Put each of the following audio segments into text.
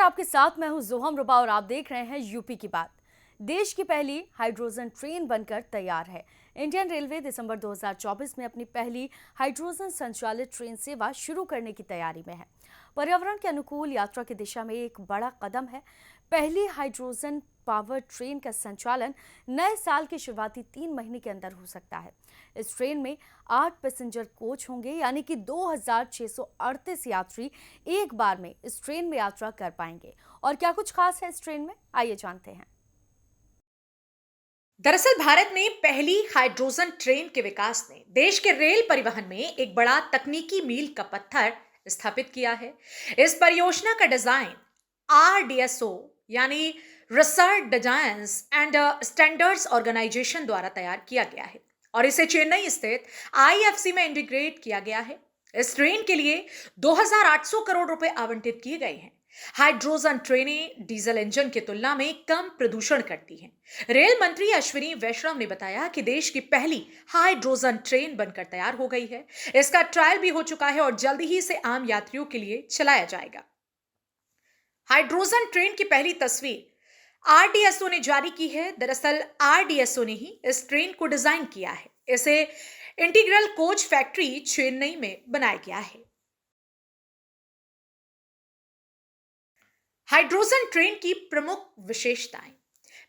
आपके साथ मैं हूं जोहम रुबा और आप देख रहे हैं यूपी की बात। देश की पहली हाइड्रोजन ट्रेन बनकर तैयार है। इंडियन रेलवे दिसंबर 2024 में अपनी पहली हाइड्रोजन संचालित ट्रेन सेवा शुरू करने की तैयारी में है। पर्यावरण के अनुकूल यात्रा की दिशा में एक बड़ा कदम है। पहली हाइड्रोजन पावर ट्रेन का संचालन नए साल के शुरुआती 3 महीने के अंदर हो सकता है। इस ट्रेन में 8 पैसेंजर कोच होंगे, यानी कि 2638 यात्री एक बार में इस ट्रेन में यात्रा कर पाएंगे। और क्या कुछ खास है इस ट्रेन में, आइए जानते हैं। दरअसल भारत में पहली हाइड्रोजन ट्रेन के विकास ने देश के रेल परिवहन में एक बड़ा तकनीकी मील का पत्थर स्थापित किया है। इस परियोजना का डिजाइन आरडीएसओ यानी research designs and standards organisation द्वारा तैयार किया गया है और इसे चेन्नई स्थित आईएफसी में इंटीग्रेट किया गया है। इस ट्रेन के लिए 2800 करोड़ रुपए आवंटित किए गए हैं। हाइड्रोजन ट्रेनें डीजल इंजन की तुलना में कम प्रदूषण करती हैं। रेल मंत्री अश्विनी वैष्णव ने बताया कि देश की पहली हाइड्रोजन ट्रेन बनकर तैयार हो गई है। इसका ट्रायल भी हो चुका है और जल्दी ही इसे आम यात्रियों के लिए चलाया जाएगा। हाइड्रोजन ट्रेन की पहली तस्वीर आरडीएसओ ने जारी की है। दरअसल आरडीएसओ ने ही इस ट्रेन को डिजाइन किया है। इसे इंटीग्रल कोच फैक्ट्री चेन्नई में बनाया गया है। हाइड्रोजन ट्रेन की प्रमुख विशेषताएं।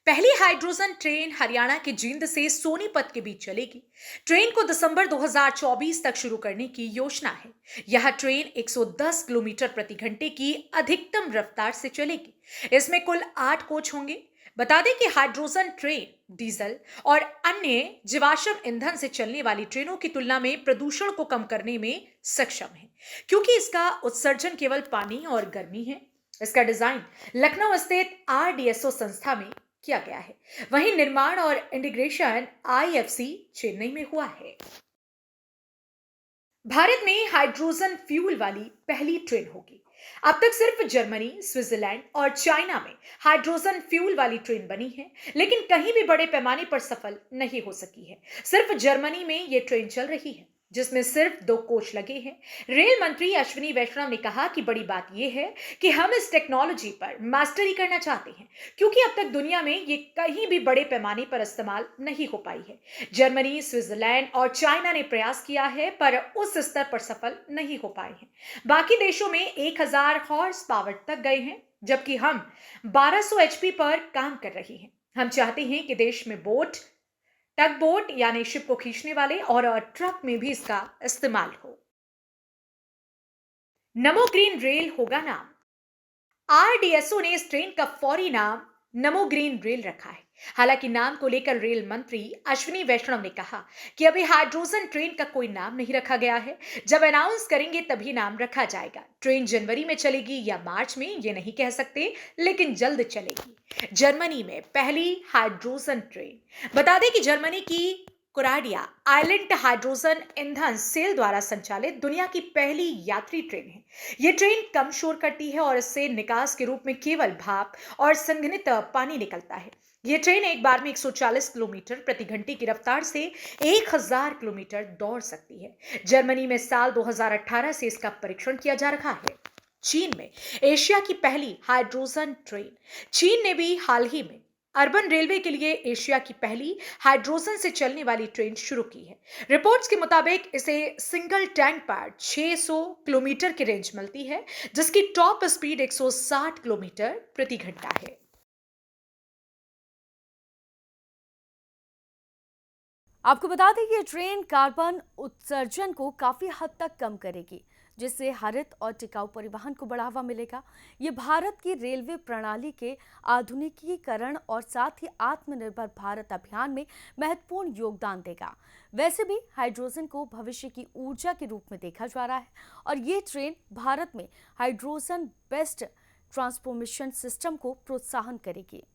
पहली हाइड्रोजन ट्रेन हरियाणा के जींद से सोनीपत के बीच चलेगी। ट्रेन को दिसंबर 2024 तक शुरू करने की योजना है। यह ट्रेन 110 किलोमीटर प्रति घंटे की अधिकतम रफ्तार से चलेगी। इसमें कुल 8 कोच होंगे। बता दें कि हाइड्रोजन ट्रेन डीजल और अन्य जीवाश्म ईंधन से चलने वाली ट्रेनों की तुलना में प्रदूषण को कम करने में सक्षम है, क्योंकि इसका उत्सर्जन केवल पानी और गर्मी है। इसका डिजाइन लखनऊ स्थित आरडीएसओ संस्था में किया गया है। वहीं निर्माण और इंटीग्रेशन आईएफसी चेन्नई में हुआ है। भारत में हाइड्रोजन फ्यूल वाली पहली ट्रेन होगी। अब तक सिर्फ जर्मनी, स्विट्जरलैंड और चाइना में हाइड्रोजन फ्यूल वाली ट्रेन बनी है, लेकिन कहीं भी बड़े पैमाने पर सफल नहीं हो सकी है। सिर्फ जर्मनी में यह ट्रेन चल रही है, जिसमें सिर्फ 2 कोच लगे हैं। रेल मंत्री अश्विनी वैष्णव ने कहा कि बड़ी बात यह है कि हम इस टेक्नोलॉजी पर मास्टरी करना चाहते हैं, क्योंकि अब तक दुनिया में ये कहीं भी बड़े पैमाने पर इस्तेमाल नहीं हो पाई है। जर्मनी, स्विट्जरलैंड और चाइना ने प्रयास किया है, पर उस स्तर पर सफल नहीं हो पाए हैं। बाकी देशों में 1000 हॉर्स पावर तक गए हैं, जबकि हम 1200 एचपी पर काम कर रहे हैं। हम चाहते हैं कि देश में बोट, टग बोट यानी शिप को खींचने वाले और ट्रक में भी इसका इस्तेमाल हो। नमो ग्रीन रेल होगा नाम। आरडीएसओ ने इस ट्रेन का फौरी नाम नमो ग्रीन रेल रखा है। हालांकि नाम को लेकर रेल मंत्री अश्विनी वैष्णव ने कहा कि अभी हाइड्रोजन ट्रेन का कोई नाम नहीं रखा गया है। जब अनाउंस करेंगे तभी नाम रखा जाएगा। ट्रेन जनवरी में चलेगी या मार्च में, ये नहीं कह सकते, लेकिन जल्द चलेगी। जर्मनी में पहली हाइड्रोजन ट्रेन। बता दें कि जर्मनी की कुराडिया आइलैंड हाइड्रोजन ईंधन सेल द्वारा संचालित दुनिया की पहली यात्री ट्रेन है। यह ट्रेन कम शोर करती है और इससे निकास के रूप में केवल भाप और संघनित पानी निकलता है। यह ट्रेन एक बार में 140 किलोमीटर प्रति घंटे की रफ्तार से 1000 किलोमीटर दौड़ सकती है। जर्मनी में साल 2018 से इसका परीक्षण किया जा रहा है। चीन में एशिया की पहली हाइड्रोजन ट्रेन। चीन ने भी हाल ही में अर्बन रेलवे के लिए एशिया की पहली हाइड्रोजन से चलने वाली ट्रेन शुरू की है। रिपोर्ट्स के मुताबिक इसे सिंगल टैंक पर 600 किलोमीटर की रेंज मिलती है, जिसकी टॉप स्पीड 160 किलोमीटर प्रति घंटा है। आपको बता दें कि ये ट्रेन कार्बन उत्सर्जन को काफी हद तक कम करेगी, जिससे हरित और टिकाऊ परिवहन को बढ़ावा मिलेगा। ये भारत की रेलवे प्रणाली के आधुनिकीकरण और साथ ही आत्मनिर्भर भारत अभियान में महत्वपूर्ण योगदान देगा। वैसे भी हाइड्रोजन को भविष्य की ऊर्जा के रूप में देखा जा रहा है और ये ट्रेन भारत में हाइड्रोजन बेस्ड ट्रांसफॉर्मेशन सिस्टम को प्रोत्साहन करेगी।